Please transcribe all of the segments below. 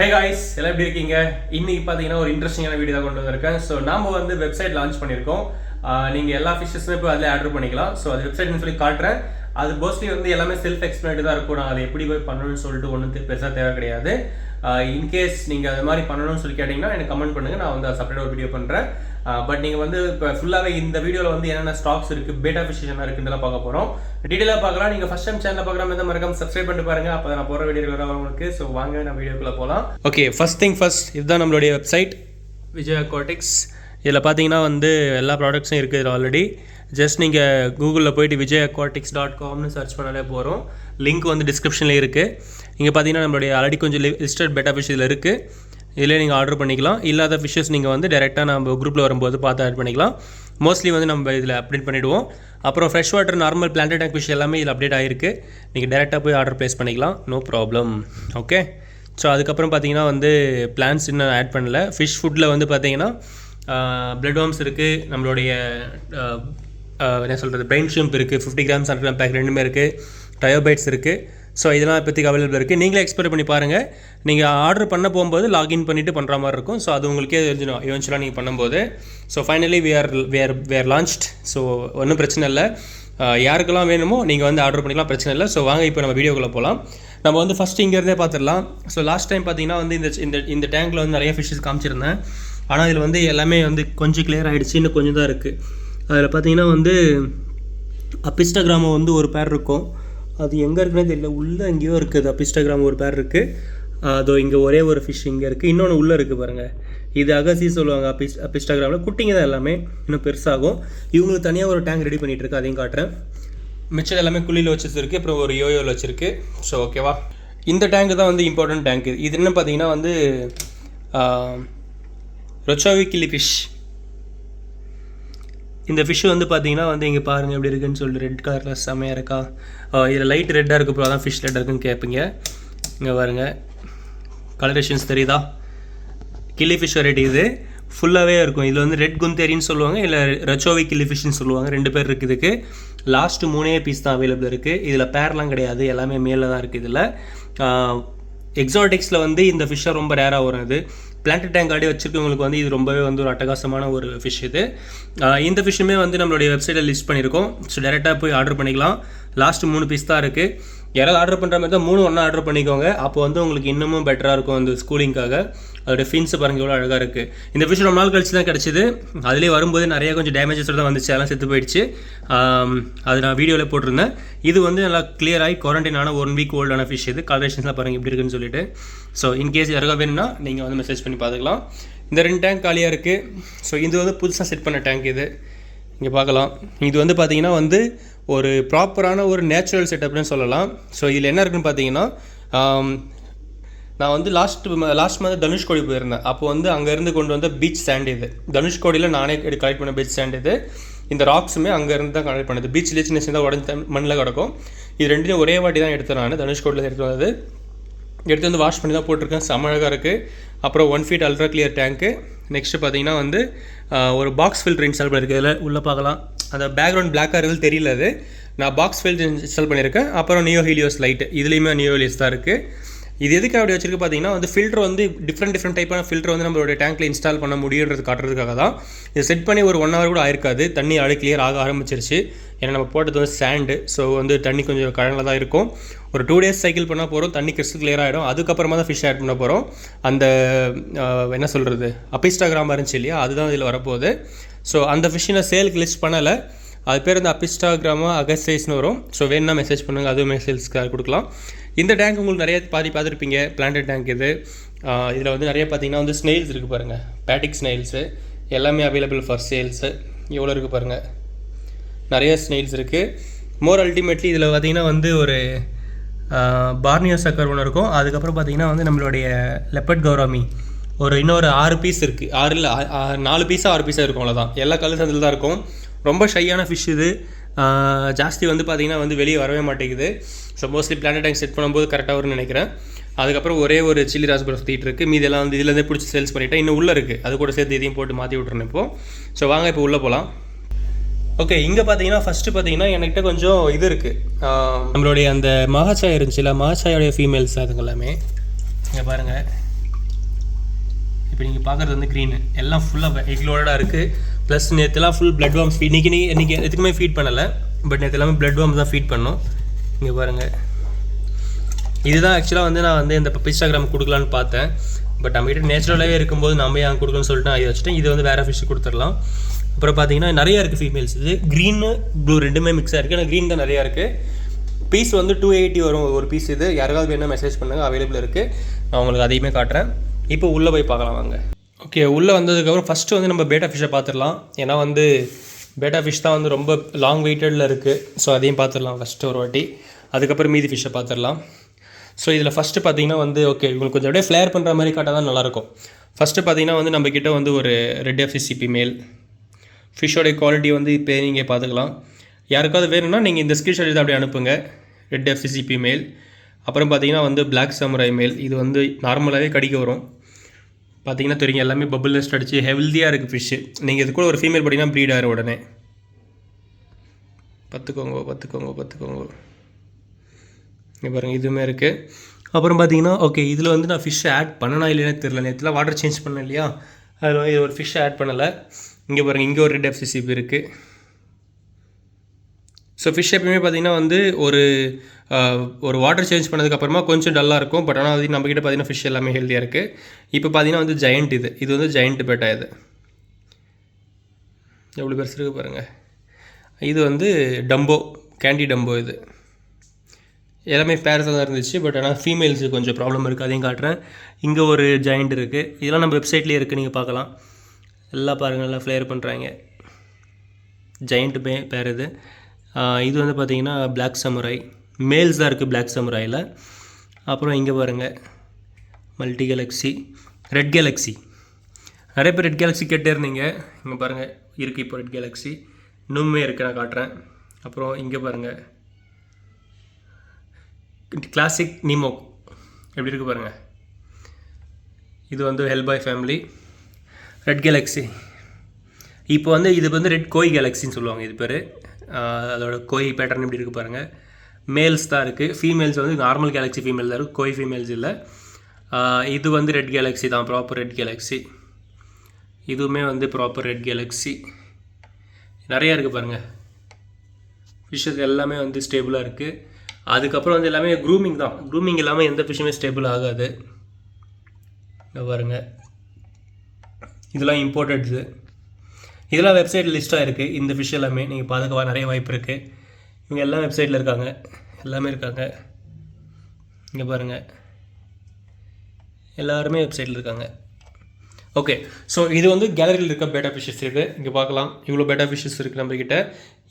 Hey guys, எல்லாம் எப்படி இருக்கீங்க? இன்னைக்கு பார்த்தீங்கன்னா ஒரு இன்ட்ரெஸ்டிங்கான வீடியோ தான் கொண்டு வந்திருக்கேன். ஸோ நாம வந்து வெப்சைட் லான்ச் பண்ணியிருக்கோம். நீங்கள் எல்லா ஃபிஷ்ஷஸுமே இப்போ அதில் ஆர்டர் பண்ணிக்கலாம். ஸோ அது வெப்சைட்னு சொல்லி காட்டுறேன். அது மோஸ்ட்லி வந்து எல்லாமே செல்ஃப் எக்ஸ்பிளைன்டு தான் இருக்கும். நான் அதை எப்படி போய் பண்ணணும்னு சொல்லிட்டு ஒன்றும் பெருசாக தேவை கிடையாது. இன்கேஸ் நீங்கள் அது மாதிரி பண்ணணும்னு சொல்லி கேட்டிங்கன்னா எனக்கு கமெண்ட் பண்ணுங்கள். நான் வந்து செப்பரேட் ஒரு வீடியோ பண்ணுறேன். பட் நீங்கள் வந்து இப்போ ஃபுல்லாகவே இந்த வீடியோவில் வந்து என்னென்ன ஸ்டாக்ஸ் இருக்குது, பேட்டா ஃபிஷ் என்ன இருக்குன்றலாம் பார்க்க போகிறோம். டீட்டெயிலாக பார்க்கலாம். நீங்கள் ஃபஸ்ட் டைம் சேனலில் பார்க்குற மாதிரி மறக்காம சப்ஸ்கிரைப் பண்ணிட்டு பாருங்கள். அப்போ நான் போகிற வீடியோ வர உங்களுக்கு. ஸோ வாங்க நான் வீடியோக்குள்ளே போகலாம். ஓகே, ஃபஸ்ட் திங் ஃபஸ்ட், இதுதான் நம்மளுடைய வெப்சைட் விஜய் அக்வாட்டிக்ஸ். இதில் பார்த்தீங்கன்னா வந்து எல்லா ப்ராடக்ட்ஸும் இருக்குது இதில் ஆல்ரெடி. ஜஸ்ட் நீங்கள் கூகுளில் போய்ட்டு vijayaquatics.comனு சர்ச் பண்ணாலே போகிறோம். லிங்க் வந்து டிஸ்கிரிப்ஷனில் இருக்குது. இங்கே பார்த்தீங்கன்னா நம்மளுடைய ஆல்ரெடி கொஞ்சம் லிஸ்டட் பெட்டா ஃபிஷ் இதில் இருக்குது. இதிலே நீங்கள் ஆர்டர் பண்ணிக்கலாம். இல்லாத ஃபிஷ்ஷஸ் நீங்கள் வந்து டேரெக்டாக நம்ம குரூப்பில் வரும்போது பார்த்து ஆட் பண்ணிக்கலாம். மோஸ்ட்லி வந்து நம்ம இதில் அப்டேட் பண்ணிவிடுவோம். அப்புறம் fresh water, normal plant tank fish எல்லாமே இதில் அப்டேட் ஆகிருக்கு. நீங்கள் டேரெக்டாக போய் ஆர்டர் ப்ளேஸ் பண்ணிக்கலாம், நோ ப்ராப்ளம். ஓகே, ஸோ அதுக்கப்புறம் பார்த்தீங்கன்னா வந்து பிளான்ஸ் இன்னும் ஆட் பண்ணல. ஃபிஷ் ஃபுட்டில் வந்து பார்த்தீங்கன்னா பிளட் வார்ம்ஸ் இருக்குது, நம்மளுடைய என்ன சொல்கிறது பிரெயின் ஷிம்ப் இருக்குது, 50 கிராம்ஸ் 100 கிராம் பேக் ரெண்டுமே இருக்குது, டயோபைட்ஸ் இருக்குது. ஸோ இதெல்லாம் இப்போதைக்கு அவைலபிள் இருக்குது. நீங்களே எக்ஸ்பெக்ட் பண்ணி பாருங்கள். நீங்கள் ஆர்டர் பண்ண போகும்போது லாகின் பண்ணிவிட்டு பண்ணுற மாதிரி இருக்கும். ஸோ அது உங்களுக்கே தெரிஞ்சிடும் இவென்ச்சுவலாக நீங்கள் பண்ணும்போது. So finally we are launched. So ஒன்றும் பிரச்சனை இல்லை. யாருக்கெல்லாம் வேணுமோ நீங்கள் வந்து ஆர்டர் பண்ணிக்கலாம், பிரச்சனை இல்லை. ஸோ வாங்க இப்போ நம்ம வீடியோக்குள்ளே போகலாம். நம்ம வந்து ஃபஸ்ட்டு இங்கேருந்தே பார்த்துடலாம். ஸோ லாஸ்ட் டைம் பார்த்தீங்கன்னா வந்து இந்த டேங்கில் வந்து நிறைய ஃபிஷ்ஷஸ் காமிச்சிருந்தேன். ஆனால் இதில் வந்து எல்லாமே வந்து கொஞ்சம் கிளியர் ஆகிடுச்சு, இன்னும் கொஞ்சம் தான் இருக்குது. அதில் பார்த்தீங்கன்னா வந்து அப்பிஸ்டாகிராமோ வந்து ஒரு பேர் இருக்கும். அது எங்கே இருக்குன்னே தெரியல, உள்ளே எங்கேயோ இருக்குது. அப்பிஸ்டாகிராம் ஒரு பேர் இருக்குது. அதோ இங்கே ஒரே ஒரு ஃபிஷ் இங்கே இருக்குது, இன்னொன்று உள்ளே இருக்குது பாருங்கள். இது அகசி சொல்லுவாங்க. அப்பிஸ்டாகிராமில் குட்டிங்க தான் எல்லாமே, இன்னும் பெருசாகும். இவங்களுக்கு தனியாக ஒரு டேங்க் ரெடி பண்ணிகிட்டு இருக்கு, அதையும் காட்டுறேன். மிச்சம் எல்லாமே குழியில் வச்சுருக்கு, அப்புறம் ஒரு யோயோவில் வச்சுருக்கு. ஸோ ஓகேவா, இந்த டேங்கு தான் வந்து இம்பார்ட்டன்ட் டேங்க். இது என்ன பார்த்தீங்கன்னா வந்து ரொச்சாவி கிளி ஃபிஷ். இந்த ஃபிஷ் வந்து பார்த்தீங்கன்னா வந்து இங்கே பாருங்கள் எப்படி இருக்குன்னு சொல்லிட்டு ரெட் கலரில் செம்மையாக இருக்கா. இதில் லைட் ரெட்டாக இருக்குது, அப்புறம் அதான் ஃபிஷ் ரெட்டாக இருக்குன்னு கேட்பீங்க. இங்கே பாருங்கள், கலரேஷன்ஸ் தெரியுதா? கிளி ஃபிஷ் வெரைட்டி இது ஃபுல்லாகவே இருக்கும். இதில் வந்து ரெட் குந்தேரின்னு சொல்லுவாங்க, இல்லை ரச்சோவி கிளி ஃபிஷ்னு சொல்லுவாங்க. 2 பேர் இருக்குது இதுக்கு. லாஸ்ட்டு 3 பீஸ் தான் அவைலபிள் இருக்குது. இதில் பேர்லாம் கிடையாது, எல்லாமே மேலே தான் இருக்குது. இதில் எக்ஸாட்டிக்ஸில் வந்து இந்த ஃபிஷ்ஷாக ரொம்ப ரேராக வரும். இது பிளான்ட் டேங்க் ஆடி வச்சுருக்கவங்களுக்கு வந்து இது ரொம்பவே வந்து ஒரு அட்டகாசமான ஒரு ஃபிஷ் இது. இந்த ஃபிஷ்ஷுமே வந்து நம்மளுடைய வெப்சைட்டில் லிஸ்ட் பண்ணியிருக்கோம். ஸோ டேரெக்டாக போய் ஆர்டர் பண்ணிக்கலாம். லாஸ்ட்டு 3 பீஸ் தான் இருக்குது. யாராவது ஆர்டர் பண்ணுற மாதிரி தான் 3 ஒன்றா ஆர்டர் பண்ணிக்கோங்க. அப்போ வந்து உங்களுக்கு இன்னமும் பெட்டராக இருக்கும் அந்த ஸ்கூலிங்காக. அதோடய ஃபின்ஸை பாருங்கள் எவ்வளோ அழகாக இருக்குது. இந்த ஃபிஷ் ரொம்ப நாள் கழிச்சு தான் கிடச்சிது. அதிலே வரும்போது நிறைய கொஞ்சம் டேமேஜஸோடு தான் வந்துச்சு, அதெல்லாம் செத்து போயிடுச்சு. அது நான் வீடியோவில் போட்டிருந்தேன். இது வந்து நல்லா கிளியர் ஆகி குவாரண்டைன் ஆன 1 வீக் ஓல்டான ஃபிஷ். இது கலரேஷன்ஸ்லாம் பாருங்கள் எப்படி இருக்குன்னு சொல்லிட்டு. ஸோ இன்கேஸ் யாருக்கா வேணும்னா நீங்கள் வந்து மெசேஜ் பண்ணி பார்த்துக்கலாம். இந்த 2 டேங்க் காலியாக இருக்குது. ஸோ இது வந்து புதுசாக செட் பண்ண டேங்க். இது இங்கே பார்க்கலாம். இது வந்து பார்த்திங்கன்னா வந்து ஒரு ப்ராப்பரான ஒரு நேச்சுரல் செட்டப்னு சொல்லலாம். ஸோ இதில் என்ன இருக்குன்னு பார்த்தீங்கன்னா, நான் வந்து லாஸ்ட் மந்த் தனுஷ்கோடி போயிருந்தேன். அப்போ வந்து அங்கேருந்து கொண்டு வந்த பீச் சாண்ட் இது. தனுஷ்கோடியில் நானே கலெக்ட் பண்ண பீச் சாண்ட் இது. இந்த ராக்ஸுமே அங்கேருந்து தான் கலெக்ட் பண்ணது. பீச்சில் சின்ன சின்னதாக உடஞ்சி மண்ணில் கிடக்கும். இது 2த்தையும் ஒரே வாட்டி தான் எடுத்தேன் நான். தனுஷ்கோடியில் எடுத்து வந்தது. எடுத்து வந்து வாஷ் பண்ணி தான் போட்டிருக்கேன். செம்ம அழகாக இருக்குது. அப்புறம் 1 feet அல்ட்ரா கிளியர் டேங்க்கு. நெக்ஸ்ட்டு பார்த்தீங்கன்னா வந்து ஒரு பாக்ஸ் ஃபில்டர் இன்ஸ்டால் பண்ணியிருக்கேன். இதில் உள்ளே பார்க்கலாம். அந்த பேக்ரவுண்ட் பிளாக்காக இருக்குது தெரியல, அது நான் பாக்ஸ் ஃபில்டர் இன்ஸ்டால் பண்ணியிருக்கேன். அப்புறம் நியோ ஹீலியோஸ் லைட், இதுலேயுமே நியோ ஹீலியோஸ் தான் இருக்குது. இது எதுக்கு அப்படி வச்சிருக்கு பார்த்தீங்கன்னா வந்து ஃபில்டர் வந்து டிஃப்ரெண்ட் டைப்பான ஃபில்டர் வந்து நம்மளோட டேங்க்கில் இன்ஸ்டால் பண்ண முடியுன்றது காட்டுறதுக்காக தான். இது செட் பண்ணி ஒரு 1 hour கூட ஆயிருக்காது. தண்ணி ஆடு கிளியர் ஆக ஆரம்பிச்சிருச்சு. ஏன்னா நம்ம போட்டது வந்து சாண்டு. ஸோ வந்து தண்ணி கொஞ்சம் கழனில் தான் இருக்கும். ஒரு 2 days சைக்கிள் பண்ணால் போகிறோம், தண்ணி கிறிஸ்டல் கிளியர் ஆகிடும். அதுக்கப்புறமா தான் ஃபிஷ் ஆட் பண்ண போகிறோம். அந்த என்ன சொல்கிறது அப்பிஸ்டாகிராம் இருந்துச்சு இல்லையா, அதுதான் இதில் வரப்போகுது. ஸோ அந்த ஃபிஷ்ஷை சேலுக்கு லிஸ்ட் பண்ணலை. அது பேர் வந்து அப்பிஸ்டாகிராமா அகசைஸ்னு வரும். ஸோ வேணுன்னா மெசேஜ் பண்ணுங்கள், அதுவும் மெசேஜ்க்கு கொடுக்கலாம். இந்த டேங்க் உங்களுக்கு நிறைய பார்த்துருப்பீங்க, பிளான்ட் டேங்க் இது. இதில் வந்து நிறைய பார்த்தீங்கன்னா வந்து ஸ்னெயில்ஸ் இருக்குது பாருங்கள், பேட்டிக் ஸ்னெயில்ஸு எல்லாமே அவைலபிள் ஃபார் சேல்ஸு. எவ்வளோ இருக்குது பாருங்கள், நிறைய ஸ்னெயில்ஸ் இருக்குது. மோர் அல்டிமேட்லி இதில் பார்த்தீங்கன்னா வந்து ஒரு பார்னியோ சக்கர் ஒன்று இருக்கும். அதுக்கப்புறம் பார்த்தீங்கன்னா வந்து நம்மளுடைய லெப்பர்ட் கௌராமி இன்னொரு 6 பீஸ் இருக்குது. 4 பீஸாக 6 பீஸாக இருக்கும், அவ்வளோதான். எல்லா கலர்ஸ் அதில் தான் இருக்கும். ரொம்ப ஷையான ஃபிஷ் இது. ஜாஸ்தி வந்து பார்த்திங்கன்னா வந்து வெளியே வரவே மாட்டேங்குது. So mostly plant tank set பண்ணும்போது கரெக்டாக வரும்னு நினைக்கிறேன். அதுக்கப்புறம் ஒரே ஒரு சில்லி ராஸ்பெரி சுற்றிட்டு இருக்குது. மீதெல்லாம் வந்து இதுலேருந்தே பிடிச்சி சேல்ஸ் பண்ணிவிட்டேன். இன்னும் உள்ளே இருக்குது, அது கூட சேர்த்து இதையும் போட்டு மாற்றி விட்றேன் இப்போது. ஸோ வாங்க இப்போ உள்ளே போகலாம். ஓகே, இங்கே பார்த்தீங்கன்னா ஃபஸ்ட்டு பார்த்தீங்கன்னா என்கிட்ட கொஞ்சம் இது இருக்குது. நம்மளுடைய அந்த மகாச்சாய் இருந்துச்சுல்ல, மகாச்சாயோடைய ஃபீமேல்ஸ் அதுங்க எல்லாமே இங்கே பாருங்கள். இப்போ நீங்கள் பார்க்குறது வந்து க்ரீனு எல்லாம் ஃபுல்லாக எக்லோடடாக இருக்குது. ப்ளஸ் நேற்றுலாம் ஃபுல் பிளட் வார்ம்ஸ் ஃபீட். இன்றைக்கி எதுக்குமே ஃபீட் பண்ணலை, பட் நேற்று எல்லாமே பிளட் வார்ம்ஸ் தான் ஃபீட் பண்ணோம். இங்கே பாருங்கள், இதுதான் ஆக்சுவலாக வந்து நான் வந்து இந்த இன்ஸ்டாகிராம் கொடுக்கலான்னு பார்த்தேன். பட் நம்மகிட்ட நேச்சுரலாகவே இருக்கும்போது நம்ம ஏன் கொடுக்கணும்னு சொல்லிட்டு நான் வச்சுட்டேன். இது வந்து வேறு ஃபிஷ் கொடுத்துடலாம். அப்புறம் பார்த்தீங்கன்னா நிறையா இருக்குது ஃபீமேல்ஸ். இது க்ரீனு ப்ளூ ரெண்டுமே மிக்ஸாக இருக்குது. ஆனால் க்ரீன் தான் நிறையா இருக்குது. பீஸ் வந்து 280 வரும் ஒரு பீஸ். இது யாருக்காவது வேணால் மெசேஜ் பண்ணுங்கள், அவைலபிள் இருக்குது. நான் உங்களுக்கு அதையுமே காட்டுறேன். இப்போ உள்ளே போய் பார்க்கலாம் வாங்க. ஓகே, உள்ளே வந்ததுக்கப்புறம் ஃபஸ்ட்டு வந்து நம்ம பேட்டா ஃபிஷ்ஷை பார்த்துடலாம். ஏன்னா வந்து பேட்டா ஃபிஷ் தான் வந்து ரொம்ப லாங் வெயிட்டடில் இருக்குது. ஸோ அதையும் பார்த்துடலாம் ஃபஸ்ட்டு ஒரு வாட்டி. அதுக்கப்புறம் மீதி ஃபிஷ்ஷை பார்த்துடலாம். ஸோ இதில் ஃபஸ்ட்டு பார்த்தீங்கன்னா வந்து ஓகே, உங்களுக்கு கொஞ்சம் அப்படியே ஃப்ளேர் பண்ணுற மாதிரி காட்டால் தான் நல்லாயிருக்கும். ஃபஸ்ட்டு பார்த்தீங்கன்னா வந்து நம்மக்கிட்ட வந்து ஒரு ரெட் எஃப்சிசிபி மேல் ஃபிஷ்ஷோடைய குவாலிட்டி வந்து இப்போ நீங்கள் பார்த்துக்கலாம். யாருக்காவது வேணும்னா நீங்கள் இந்த ஸ்க்ரீன்ஷாட் எடுத்து அப்படியே அனுப்புங்க. ரெட் எஃப்சிசிபி மேல். அப்புறம் பார்த்தீங்கன்னா வந்து பிளாக் சமுராய் மேல். இது வந்து நார்மலாகவே கடிக்க வரும். பார்த்தீங்கன்னா தெரியும், எல்லாமே பபுள் நெஸ்ட் அடிச்சு ஹெல்த்தியாக இருக்குது ஃபிஷ்ஷு. நீங்கள் இது கூட ஒரு ஃபீமேல் பார்த்தீங்கன்னா ப்ரீட் ஆகிற உடனே பார்த்துக்கோங்க. இங்கே பாருங்கள், இதுவுமே இருக்குது. அப்புறம் பார்த்தீங்கன்னா ஓகே, இதில் வந்து நான் ஃபிஷ்ஷை ஆட் பண்ணனா இல்லைன்னு தெரியல. நேற்றுலாம் வாட்டர் சேஞ்ச் பண்ணேன் இல்லையா, அதில் இது ஒரு ஃபிஷ்ஷை ஆட் பண்ணலை. இங்கே பாருங்கள், இங்கே ஒரு ரெட் எஃப்சிசிபி இருக்குது. ஸோ ஃபிஷ் எப்பயுமே பார்த்திங்கன்னா வந்து ஒரு வாட்டர் சேஞ்ச் பண்ணதுக்கப்புறமா கொஞ்சம் டல்லாக இருக்கும். பட் ஆனால் அது நம்மக்கிட்ட பார்த்திங்கன்னா ஃபிஷ் எல்லாமே ஹெல்த்தியாக இருக்குது. இப்போ பார்த்திங்கன்னா வந்து ஜெயண்ட் இது வந்து ஜெயண்ட் பேட்டா. இது எவ்வளோ பெருசு இருக்குது பாருங்கள். இது வந்து டம்போ, கேண்டி டம்போ. இது எல்லாமே பேர்ஸாக தான் இருந்துச்சு. பட் ஆனால் ஃபீமேல்ஸு கொஞ்சம் ப்ராப்ளம் இருக்குது, அதையும் காட்டுறேன். இங்கே ஒரு ஜெயண்ட் இருக்குது. இதெல்லாம் நம்ம வெப்சைட்லேயே இருக்குது, நீங்கள் பார்க்கலாம். எல்லாம் பாருங்கள், நல்லா ஃப்ளேர் பண்ணுறாங்க. ஜெயண்ட் பேர் இது. இது வந்து பார்த்திங்கன்னா பிளாக் சமுராய் மேல்ஸ் தான் இருக்குது பிளாக் சமுராயில். அப்புறம் இங்கே பாருங்கள், மல்டி கேலக்ஸி, ரெட் கேலக்ஸி. நிறைய பேர் ரெட் கேலக்ஸி கேட்டே இருந்தீங்க. இங்கே பாருங்கள் இருக்குது, இப்போ ரெட் கேலக்ஸி இன்னுமே இருக்குது, நான் காட்டுறேன். அப்புறம் இங்கே பாருங்கள், கிளாசிக் நீமோ எப்படி இருக்குது பாருங்கள். இது வந்து ஹெல்பாய் ஃபேமிலி. ரெட் கேலக்ஸி இப்போ வந்து இது வந்து ரெட் கோய் கேலக்ஸின்னு சொல்லுவாங்க இது பேர். அதோட கோய் பேட்டர்ன் எப்படி இருக்குது பாருங்கள். மேல்ஸ் தான் இருக்குது. ஃபீமேல்ஸ் வந்து நார்மல் கேலக்ஸி ஃபீமேல் தான் இருக்குது, கோய் ஃபீமேல்ஸ் இல்லை. இது வந்து ரெட் கேலக்ஸி தான், ப்ராப்பர் ரெட் கேலக்ஸி. இதுவுமே வந்து ப்ராப்பர் ரெட் கேலக்ஸி. நிறையா இருக்குது பாருங்கள். ஃபிஷ்ஷஸ் எல்லாமே வந்து ஸ்டேபிளாக இருக்குது. அதுக்கப்புறம் வந்து எல்லாமே க்ரூமிங் தான். க்ரூமிங் இல்லாமல் எந்த ஃபிஷ்ஷுமே ஸ்டேபிள் ஆகாது. இங்கே பாருங்கள், இதெல்லாம் இம்போர்ட்டட்ஸு. இதெல்லாம் வெப்சைட்டில் லிஸ்ட்டாக இருக்குது. இந்த ஃபிஷ் எல்லாமே நீங்கள் பார்த்துக்க நிறைய வாய்ப்பு இருக்குது. இவங்க எல்லாம் வெப்சைட்டில் இருக்காங்க, எல்லாமே இருக்காங்க. இங்கே பாருங்கள், எல்லாருமே வெப்சைட்டில் இருக்காங்க. ஓகே, ஸோ இது வந்து கேலரியில் இருக்க பேட்டா ஃபிஷ்ஷஸ் இருக்குது. இங்கே பார்க்கலாம், இவ்வளோ பேட்டா ஃபிஷ்ஷஸ் இருக்குது நம்மக்கிட்ட.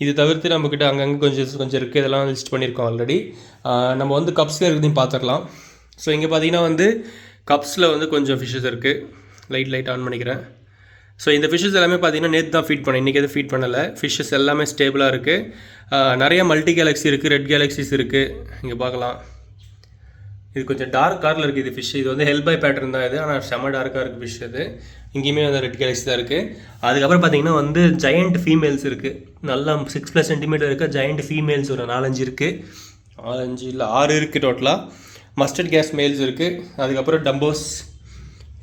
இது தவிர்த்து நம்மக்கிட்ட அங்கங்கே கொஞ்சம் இருக்குது. இதெல்லாம் லிஸ்ட் பண்ணியிருக்கோம் ஆல்ரெடி. நம்ம வந்து கப்ஸில் இருக்கிறதையும் பார்த்துடலாம். ஸோ இங்கே பார்த்தீங்கன்னா வந்து கப்ஸில் வந்து கொஞ்சம் ஃபிஷ்ஷஸ் இருக்குது. லைட் ஆன் பண்ணிக்கிறேன். ஸோ இந்த ஃபிஷ்ஷஸ் எல்லாமே பார்த்தீங்கன்னா நேற்று தான் ஃபீட் பண்ணேன், இன்றைக்கி எதுவும் ஃபீட் பண்ணலை. ஃபிஷ்ஷஸ் எல்லாமே ஸ்டேபிளாக இருக்குது. நிறைய மல்டி கேலக்ஸி இருக்குது, ரெட் கேலக்ஸிஸ் இருக்குது. இங்கே பார்க்கலாம், இது கொஞ்சம் டார்க் கலரில் இருக்குது இது ஃபிஷ். இது வந்து ஹெல்பாய் பேட்டர்ன் தான் இது, ஆனால் செம்ம டார்க்காக இருக்குது ஃபிஷ். இது இங்கேயுமே வந்து ரெட் கேலக்ஸி தான் இருக்குது. அதுக்கப்புறம் பார்த்தீங்கன்னா வந்து ஜெயண்ட் ஃபீமேல்ஸ் இருக்குது. நல்லா 6+ சென்டிமீட்டர் இருக்க ஜெயண்ட் ஃபீமேல்ஸ் ஒரு 4-5 இருக்குது. 5 இல்லை 6 இருக்குது டோட்டலாக. மஸ்டர்ட் கேஸ் மேல்ஸ் இருக்குது. அதுக்கப்புறம் டம்போஸ்.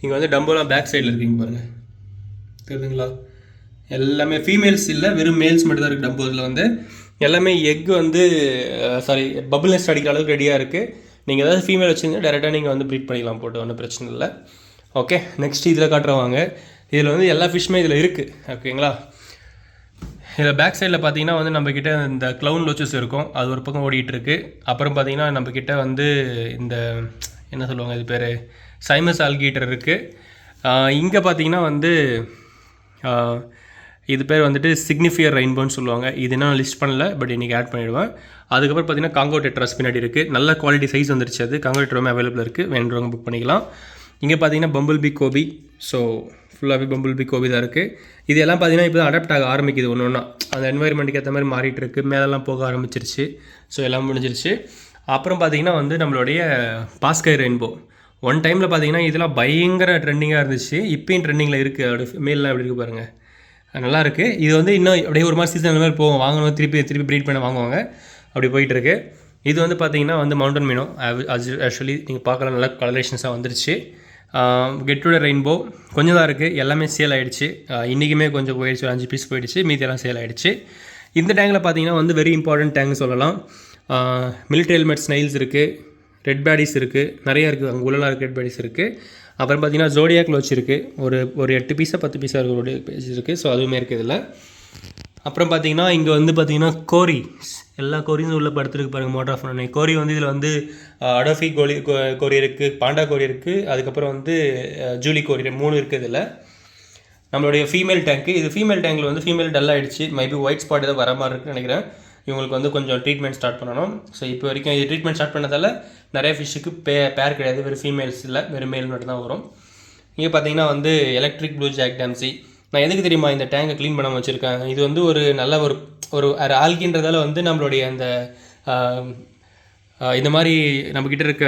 இங்கே வந்து டம்போலாம் பேக் சைடில் இருக்குது. இங்கே பாருங்கள், தெரியுதுங்களா? எல்லாமே ஃபீமேல்ஸ் இல்லை, வெறும் மேல்ஸ் மட்டும் தான் இருக்குது டம்போஸில். வந்து எல்லாமே எக் வந்து பபுள் நெஸ்ட் அடிக்கிற அளவுக்கு ரெடியாக இருக்குது. நீங்கள் ஏதாவது ஃபீமேல் வச்சுருந்தா டேரெக்டாக நீங்கள் வந்து ப்ரீட் பண்ணிக்கலாம் போட்டு, ஒன்றும் பிரச்சனை இல்லை. ஓகே, நெக்ஸ்ட் இதில் காட்டுறவாங்க. இதில் வந்து எல்லா ஃபிஷ்ஷுமே இதில் இருக்குது. ஓகேங்களா? இதில் பேக் சைடில் பார்த்தீங்கன்னா வந்து நம்மக்கிட்ட இந்த க்ளவுன் லோச்சஸ் இருக்கும், அது ஒரு பக்கம் ஓடிட்டுருக்கு. அப்புறம் பார்த்தீங்கன்னா நம்மக்கிட்ட வந்து இந்த என்ன சொல்லுவாங்க, இது பேர் சைமஸ் ஆல்கேட்டர் இருக்குது. இங்கே பார்த்தீங்கன்னா வந்து இது பேர் வந்துட்டு சிக்னிஃபியர் ரெயின்போன்னு சொல்லுவாங்க. இது என்ன லிஸ்ட் பண்ணல, பட் இன்றைக்கி ஆட் பண்ணிவிடுவேன். அதுக்கப்புறம் பார்த்தீங்கன்னா காங்கோ டெட்ராஸ் பின்னாடி இருக்குது. நல்ல குவாலிட்டி சைஸ் வந்துருச்சு. அது காங்கோ டெட்ராமே அவைலபிள் இருக்குது, வேண்டுறவங்க புக் பண்ணிக்கலாம். இங்கே பார்த்தீங்கன்னா பம்பிள் பி கோபி. ஸோ ஃபுல்லாகவே பம்பிள் பி கோபி தான் இருக்குது. இது எல்லாம் பார்த்தீங்கன்னா இப்போ தான் அடாப்ட் ஆக ஆரம்பிக்குது. ஒன்று அந்த என்வாயர்மெண்ட்டுக்கு ஏற்ற மாதிரி மாறிட்டு இருக்குது. மேலெல்லாம் போக ஆரம்பிச்சிருச்சு. ஸோ எல்லாம் முடிஞ்சிருச்சு. அப்புறம் பார்த்தீங்கன்னா வந்து நம்மளுடைய பாஸ்கை ரெயின்போ ஒன் டைமில் பார்த்தீங்கன்னா இதெல்லாம் பயங்கர ட்ரெண்டிங்காக இருந்துச்சு. இப்போயும் ட்ரெண்டிங்கில் இருக்குது. அதோட மேல்லாம் எப்படி இருக்குது பாருங்கள், நல்லாயிருக்கு. இது வந்து இன்னும் அப்படியே ஒரு மாதிரி சீசன் மாதிரி போவோம், வாங்கணும் திருப்பி ப்ரீட் பண்ண வாங்குவாங்க, அப்படி போயிட்டுருக்கு. இது வந்து பார்த்தீங்கன்னா வந்து மவுண்டன் மீனோ ஆக்சுவலி நீங்கள் பார்க்கலாம், நல்லா கலரேஷன்ஸாக வந்துருச்சு. கெட்டோட ரெயின்போ கொஞ்சம் தான் இருக்குது, எல்லாமே சேல் ஆகிடுச்சு. இன்றைக்குமே கொஞ்சம் போயிடுச்சு, 5 பீஸ் போயிடுச்சு, மீதியெல்லாம் சேல் ஆகிடுச்சு. இந்த டேங்கில் பார்த்தீங்கன்னா வந்து வெரி இம்பார்ட்டன்ட் டேங்க் சொல்லலாம். மிலிட்ரி ஹெல்மெட் ஸ்னைல்ஸ் இருக்குது, ரெட் பேடிஸ் இருக்குது, நிறையா இருக்குது, அங்கே உள்ளலாம் இருக்குது, ரெட் பேடிஸ் இருக்குது. அப்புறம் பார்த்தீங்கன்னா ஜோடியாக் லோச் இருக்குது, ஒரு 8 பீஸாக 10 பீஸாக இருக்கிற பேஸ் இருக்குது. ஸோ அதுவுமே இருக்குது இதில். அப்புறம் பார்த்தீங்கன்னா இங்கே வந்து பார்த்தீங்கன்னா கோரி, எல்லா கோரியும் உள்ளே படுத்துருக்கு பாருங்கள். மோட்டர் ஆஃப் பண்ணி கோரி வந்து இதில் வந்து அடோஃபி கோரி இருக்குது, பாண்டா கோரி இருக்குது, அதுக்கப்புறம் வந்து ஜூலி கோரி 3 இருக்குது இதில். நம்மளுடைய ஃபீமேல் டேங்க்கு, இது ஃபீமேல் டேங்கில் வந்து ஃபீமேல் டல் ஆகிடுச்சு, மேபி ஒயிட் ஸ்பாட் ஏதாவது வர மாதிரி இருக்குன்னு நினைக்கிறேன். இவங்களுக்கு வந்து கொஞ்சம் ட்ரீட்மெண்ட் ஸ்டார்ட் பண்ணணும். ஸோ இப்போ வரைக்கும் இது ட்ரீட்மெண்ட் ஸ்டார்ட் பண்ணதால் நிறைய ஃபிஷ்ஷுக்கு பேர் கிடையாது, வெறும் ஃபீமேல்ஸ் இல்லை, வெறும் மேல் மட்டும் தான் வரும். இங்கே பார்த்தீங்கன்னா வந்து எலக்ட்ரிக் ப்ளூ ஜாக் டேம்சி. நான் எதுக்கு தெரியுமா இந்த டேங்கை க்ளீன் பண்ண வச்சுருக்கேன்? இது வந்து ஒரு நல்ல ஒரு ஆல்கின்றதால வந்து நம்மளுடைய அந்த இந்த மாதிரி நம்மக்கிட்ட இருக்க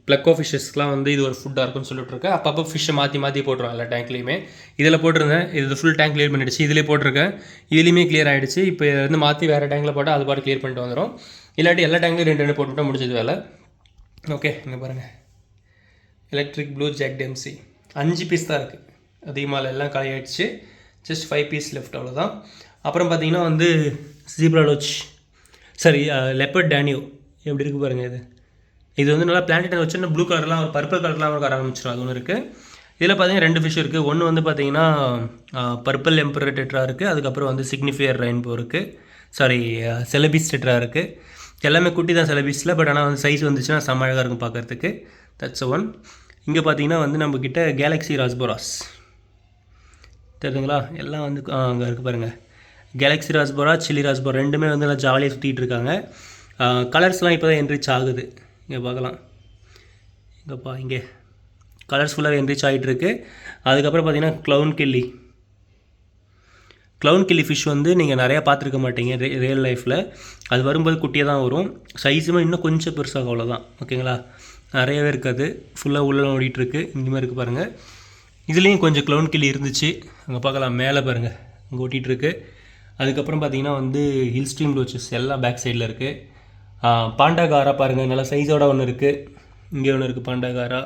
ப்ளக்கோ ஃபிஷ்ஷஸ்லாம் வந்து இது ஒரு ஃபுட்டாக இருக்குன்னு சொல்லிட்டுருக்கேன். அப்பப்போ ஃபிஷ்ஷை மாற்றி போட்டுருவேன் எல்லா டேங்க்லேயுமே. இதில் போட்டிருந்தேன், இது ஃபுல் டேங்க் க்ளியர் பண்ணிடுச்சு. இதிலே போட்டிருக்கேன், இதுலேயுமே கிளியர் ஆகிடுச்சு. இப்போ வந்து மாற்றி வேறு டேங்கில் போட்டால் அது பாட்டு க்ளியர் பண்ணிட்டு வந்துடும். இல்லாட்டி எல்லா டேங்க்லையும் 2 போட்டுவிட்டால் முடிஞ்சது வேலை. ஓகே, இங்கே பாருங்கள், எலக்ட்ரிக் ப்ளூ ஜாக் டேம்சி 5 பீஸ் தான் இருக்குது, அதிகமாக எல்லாம் காலி ஆகிடுச்சு. ஜஸ்ட் 5 பீஸ் லெஃப்ட், அவ்வளோதான். அப்புறம் பார்த்தீங்கன்னா வந்து ஜீப்ரா லோச், சரி லெப்பர்ட் டேனியோ எப்படி இருக்குது பாருங்கள். இது வந்து நல்லா பிளான்ட் வச்சுன்னா ப்ளூ கலர்லாம் ஒரு பர்பிள் கலர்லாம் வர ஆரம்பிச்சிடும். அது ஒன்று இருக்குது. இதில் பார்த்தீங்கன்னா 2 ஃபிஷ் இருக்குது. ஒன்று வந்து பார்த்தீங்கன்னா பர்பிள் எம்பரர் டெட்ரா இருக்குது, அதுக்கப்புறம் வந்து சிக்னிஃபையர் ரெயின்போ இருக்குது, சாரி செலபீஸ் டெட்ரா இருக்குது. எல்லாமே குட்டி தான் செலபீஸில், பட் ஆனால் வந்து சைஸ் வந்துச்சுன்னா செம்ம அழகாக இருக்கும் பார்க்குறதுக்கு. That's one. இங்கே பார்த்தீங்கன்னா வந்து நம்மக்கிட்ட கேலக்ஸி ராஸ்போராஸ் தெரியுதுங்களா, எல்லாம் வந்து அங்கே இருக்குது பாருங்கள். கேலக்ஸி ராஸ்போரா, சில்லி ராஸ்போரா ரெண்டுமே வந்து நல்லா ஜாலியாக சுற்றிட்டு இருக்காங்க. கலர்ஸ்லாம் இப்போ தான் என்ரிச் ஆகுது, இங்கே பார்க்கலாம். இங்கேப்பா இங்கே கலர்ஸ் ஃபுல்லாக என்ரிச் ஆகிட்டுருக்கு. அதுக்கப்புறம் பார்த்தீங்கன்னா க்ளவுன் கில்லி ஃபிஷ் வந்து நீங்கள் நிறையா பார்த்துருக்க மாட்டீங்க ரியல் லைஃப்பில். அது வரும்போது குட்டியாக தான் வரும், சைஸுமே இன்னும் கொஞ்சம் பெருசாக, அவ்வளோதான். ஓகேங்களா, நிறையவே இருக்காது, ஃபுல்லாக உள்ளே ஓடிட்டுருக்கு. இந்தமாதிரி இருக்குது பாருங்கள். இதுலேயும் கொஞ்சம் க்ளவுன் கில்லி இருந்துச்சு, அங்கே பார்க்கலாம், மேலே பாருங்கள் அங்கே ஓட்டிகிட்ருக்கு. அதுக்கப்புறம் பார்த்தீங்கன்னா வந்து ஹில் ஸ்ட்ரீம் லோச்சஸ் எல்லாம் பேக் சைடில் இருக்குது. பாண்டாகாரா பாருங்கள், நல்லா சைஸோட ஒன்று இருக்குது. இங்கே ஒன்று இருக்குது பாண்டாகாரா.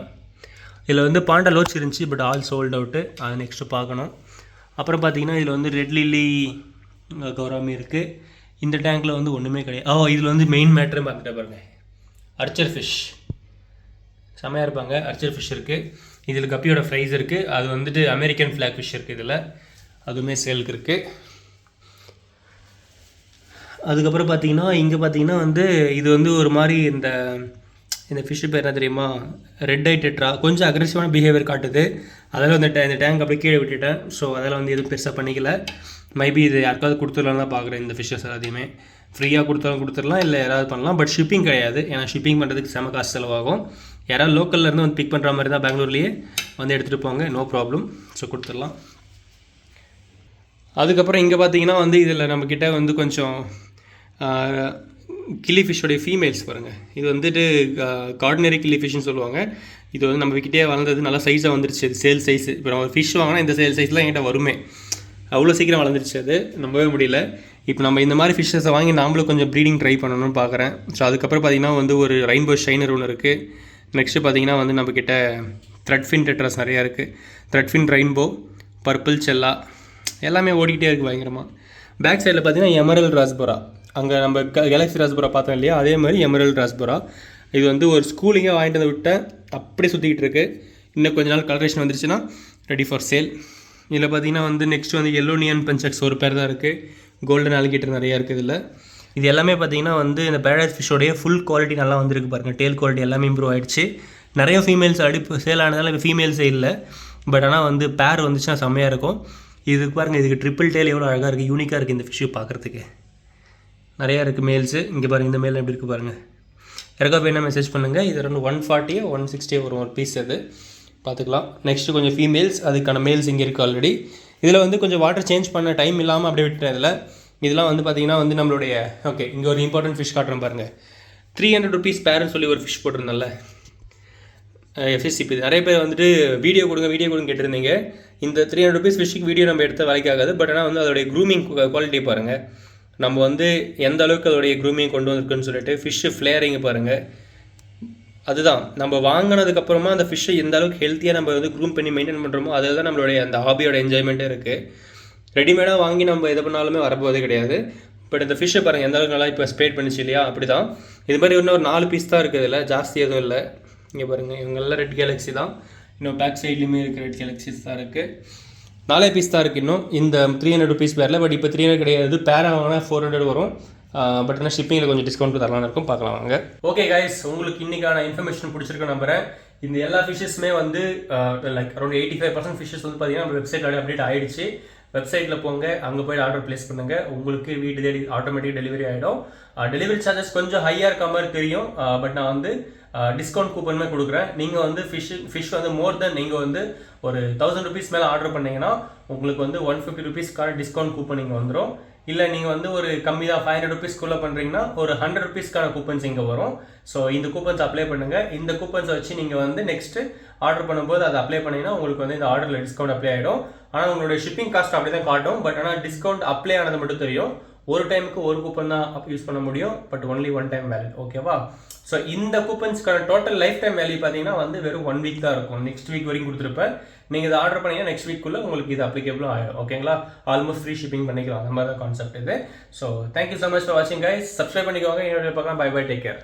இதில் வந்து பாண்டா லோச் இருந்துச்சு, பட் ஆல் சோல்ட் அவுட்டு, அதை நெக்ஸ்ட்டு பார்க்கணும். அப்புறம் பார்த்தீங்கன்னா இதில் வந்து ரெட் லில்லி கௌராமி இருக்குது. இந்த டேங்க்கில் வந்து ஒன்றுமே கிடையாது. இதில் வந்து மெயின் மேட்ரு பார்த்துட்டேன் பாருங்கள், அர்ச்சர் ஃபிஷ் செம்மையாக இருப்பாங்க. அர்ச்சர் ஃபிஷ் இருக்குது. இதில் கப்பியோட ஃப்ரைஸ் இருக்குது. அது வந்துட்டு அமெரிக்கன் ஃப்ளாக் ஃபிஷ் இருக்குது இதில், அதுவுமே சேலுக்கு இருக்குது. அதுக்கப்புறம் பார்த்தீங்கன்னா இங்கே பார்த்தீங்கன்னா வந்து இது வந்து ஒரு மாதிரி இந்த ஃபிஷ்ஷு பேர் என்ன தெரியுமா, ரெட் ஐ டெட்ரா. கொஞ்சம் அக்ரெசிவான பிஹேவியர் காட்டுது, அதெல்லாம் வந்து இந்த டேங்க் அப்படியே கீழே விட்டுட்டேன். ஸோ அதெல்லாம் வந்து எதுவும் பெருசாக பண்ணிக்கல. மேபி இது யாருக்காவது கொடுத்துடலாம் தான் பார்க்குறேன். இந்த ஃபிஷ்ஷஸ் எல்லாத்தையுமே ஃப்ரீயாக கொடுத்துடலாம், இல்லை யாராவது பண்ணலாம். பட் ஷிப்பிங் கிடையாது, ஏன்னா ஷிப்பிங் பண்ணுறதுக்கு செம காசு செலவாகும். யாராவது லோக்கல்லேருந்து வந்து பிக் பண்ணுற மாதிரி தான் பெங்களூர்லேயே வந்து எடுத்துகிட்டு போங்க, நோ ப்ராப்ளம். ஸோ கொடுத்துடலாம். அதுக்கப்புறம் இங்கே பார்த்தீங்கன்னா வந்து இதில் நம்மக்கிட்ட வந்து கொஞ்சம் கில்லி ஃபிஷ்ஷோடைய ஃபீமேல்ஸ் பாருங்கள். இது வந்துட்டு கார்டினரி கில்லி ஃபிஷ்னு சொல்லுவாங்க. இது வந்து நம்ம கிட்டே வளர்ந்தது நல்லா சைஸாக வந்துருச்சு. அது சேல் சைஸு. இப்போ நம்ம ஒரு ஃபிஷ் வாங்கினா இந்த சைஸ்லாம் என்கிட்ட வருமே, அவ்வளோ சீக்கிரம் வளர்ந்துருச்சு. அது நம்பவே முடியல. இப்போ நம்ம இந்த மாதிரி ஃபிஷ்ஷஸை வாங்கி நாமளும் கொஞ்சம் ப்ரீடிங் ட்ரை பண்ணணும்னு பார்க்குறேன். ஸோ அதுக்கப்புறம் பார்த்திங்கன்னா வந்து ஒரு ரெயின்போ ஷைனர் ஒன்று இருக்குது. நெக்ஸ்ட்டு பார்த்திங்கன்னா வந்து நம்மக்கிட்ட த்ரெட்ஃபின் டெட்ராஸ் நிறையா இருக்குது. த்ரெட்ஃபின் ரெயின்போ, பர்பிள் செல்லா எல்லாமே ஓடிக்கிட்டே இருக்குது பயங்கரமாக. பேக் சைடில் பார்த்திங்கன்னா எமரல் ராஸ்போரா, அங்கே நம்ம கேலக்ஸி ராஸ்போரா பார்த்தோம் இல்லையா, அதே மாதிரி எமரல் ராஸ்போரா. இது வந்து ஒரு ஸ்கூலிங்கே வாங்கிட்டு வந்து விட்டேன், அப்படியே சுற்றிக்கிட்டு இருக்குது. இன்னும் கொஞ்ச நாள் கலரேஷன் வந்துருச்சுன்னா ரெடி ஃபார் சேல். இதில் பார்த்தீங்கன்னா வந்து நெக்ஸ்ட் வந்து எல்லோ நியான் பஞ்சக்ஸ் ஒரு பேர் தான் இருக்குது. கோல்டன் ஆல்லிகேட்டர் நிறையா இருக்குது இதில். இது எல்லாமே பார்த்தீங்கன்னா வந்து இந்த பேரடைஸ் ஃபிஷ்ஷோடைய ஃபுல் குவாலிட்டி நல்லா வந்துருக்கு பாருங்கள். டேல் குவாலிட்டி எல்லாமே இம்ப்ரூவ் ஆகிடுச்சு. நிறைய ஃபீமேல்ஸ் சேல் ஆனதால் இப்போ ஃபீமேல்ஸே இல்லை. பட் ஆனால் வந்து பேர் வந்துச்சுன்னா செம்மையாக இருக்கும். இதுக்கு பாருங்கள், இதுக்கு ட்ரிப்பிள் டேல் எவ்வளோ அழகாக இருக்குது, யூனிக்காக இருக்குது இந்த ஃபிஷ்ஷு பார்க்குறதுக்கு. நிறையா இருக்குது மேல்ஸு. இங்கே பாருங்கள், இந்த மேல் எப்படி இருக்குது பாருங்கள். யாருக்கா வேணால் மெசேஜ் பண்ணுங்கள். இது ரெண்டு 140 160 வரும் ஒரு பீஸ், அது பார்த்துக்கலாம். நெக்ஸ்ட்டு கொஞ்சம் ஃபீமேல்ஸ், அதுக்கான மேல்ஸ் இங்கே இருக்குது ஆல்ரெடி. இதில் வந்து கொஞ்சம் வாட்டர் சேஞ்ச் பண்ண டைம் இல்லாமல் அப்படியே விட்டுட்டேன். இதில் இதெல்லாம் வந்து பார்த்திங்கன்னா வந்து நம்மளுடைய ஓகே இங்கே ஒரு இம்பார்ட்டன்ட் ஃபிஷ் காட்டுறேன் பாருங்கள். 300 rupees பேருன்னு சொல்லி ஒரு ஃபிஷ் போட்டிருந்தேன்ல எஃப்எஸ்சிபி. நிறைய பேர் வந்துட்டு வீடியோ கொடுங்க கேட்டிருந்தீங்க. இந்த 300 rupees ஃபிஷ்ஷுக்கு வீடியோ நம்ம எடுத்தால் வேலைக்காகாது. பட் ஆனால் வந்து அதோடைய க்ரூமிங் குவாலிட்டி பாருங்கள். நம்ம வந்து எந்த அளவுக்கு அதோடைய க்ரூமிங் கொண்டு வந்திருக்குன்னு சொல்லிட்டு ஃபிஷ்ஷு ஃப்ளேரிங் பாருங்கள். அதுதான் நம்ம வாங்கினதுக்கப்புறமா அந்த ஃபிஷ்ஷை எந்த அளவுக்கு ஹெல்த்தியாக நம்ம வந்து க்ரூம் பண்ணி மெயின்டைன் பண்ணுறோமோ அதில் தான் நம்மளுடைய அந்த ஹாபியோட என்ஜாய்மெண்ட்டே இருக்குது. ரெடிமேடாக வாங்கி நம்ம எது பண்ணாலுமே வரப்போதே கிடையாது. பட் இந்த ஃபிஷ்ஷை பாருங்கள் எந்த அளவுக்கு நல்லா இப்போ ஸ்ப்ரேட் பண்ணிச்சு இல்லையா, அப்படி தான். இது மாதிரி இன்னும் ஒரு 4 பீஸ் தான் இருக்குது, இதில் ஜாஸ்தி எதுவும் இல்லை. இங்கே பாருங்கள், இவங்கெல்லாம் ரெட் கேலக்ஸி தான். இன்னும் பேக் சைட்லேயுமே இருக்குது ரெட் கேலக்ஸிஸ் தான் இருக்குது. 4 பீஸ் தான் இருக்குது இன்னும் இந்த 300 rupees பேரில். பட் இப்போ 300 கிடையாது, பேராக வாங்கினா 400 வரும். பட் ஆனால் ஷிப்பிங்கில் கொஞ்சம் டிஸ்கவுண்ட் தரலாம் இருக்கும், பார்க்கலாம் வாங்க. ஓகே கைஸ், உங்களுக்கு இன்றைக்கான இன்ஃபர்மேஷன் பிடிச்சிருக்கேன் நம்புறேன். இந்த எல்லா ஃபிஷ்ஷஸுமே வந்து லைக் அரௌண்ட் 85% ஃபிஷ்ஷஸ் வந்து பார்த்தீங்கன்னா நம்ம வெப்சைட்டில் அப்டேட் ஆகிடுச்சு. வெப்சைட்டில் போங்க, அங்கே போய் ஆர்டர் ப்ளேஸ் பண்ணுங்கள், உங்களுக்கு வீட்டு தேடி ஆட்டோமேட்டிக் டெலிவரி ஆகிடும். டெலிவரி சார்ஜஸ் கொஞ்சம் ஹையாக இருக்க மாதிரி தெரியும், பட் நான் வந்து டிஸ்கவுண்ட் கூப்பனுமே கொடுக்குறேன். நீங்கள் வந்து ஃபிஷ் வந்து மோர் தென் நீங்கள் வந்து ஒரு 1000 rupees மேலே ஆர்டர் பண்ணிங்கன்னா உங்களுக்கு வந்து 150 rupeesக்கான டிஸ்கவுண்ட் கூப்பன் இங்கே வந்துடும். இல்லை நீங்கள் வந்து ஒரு கம்மி தான் 500 rupeesக்குள்ளே பண்ணுறீங்கன்னா ஒரு 100 rupeesக்கான கூப்பன்ஸ் இங்கே வரும். ஸோ இந்த கூப்பன்ஸ் அப்ளை பண்ணுங்கள். இந்த கூப்பன்ஸை வச்சு நீங்கள் வந்து நெக்ஸ்ட்டு ஆர்டர் பண்ணும்போது அதை அப்ளை பண்ணிங்கன்னா உங்களுக்கு வந்து இந்த ஆர்டரில் டிஸ்கவுண்ட் அப்ளை ஆகிடும். ஆனால் உங்களுடைய ஷிப்பிங் காஸ்ட் அப்படி தான் காட்டும். பட் ஆனால் டிஸ்கவுண்ட் அப்ளை ஆனது மட்டும் தெரியும். ஒரு டைமுக்கு ஒரு கூப்பன் தான் யூஸ் பண்ண முடியும், பட் ஒன்லி 1 time வேல்யூ. ஓகேவா? ஸோ இந்த கூப்பன்ஸ்க்கான டோட்டல் லைஃப் டைம் வேல்யூ பார்த்தீங்கன்னா வந்து வெறும் 1 week தான் இருக்கும். நெக்ஸ்ட் வீக் வரைக்கும் கொடுத்துருப்பேன். நீங்கள் இதை ஆர்டர் பண்ணீங்கன்னா நெக்ஸ்ட் வீக்குள்ளே உங்களுக்கு இது அப்ளிகேபிளும் ஆகிடும். ஓகேங்களா? ஆல்மோஸ்ட் ஃப்ரீ ஷிப்பிங் பண்ணிக்கலாம், அந்த மாதிரி தான் கான்செப்ட் இது. So thank you so much for வாட்சிங் கைஸ். சப்ஸ்கிரைப் பண்ணிக்கோங்க. என்னோட பார்க்கலாம். Bye bye, take care.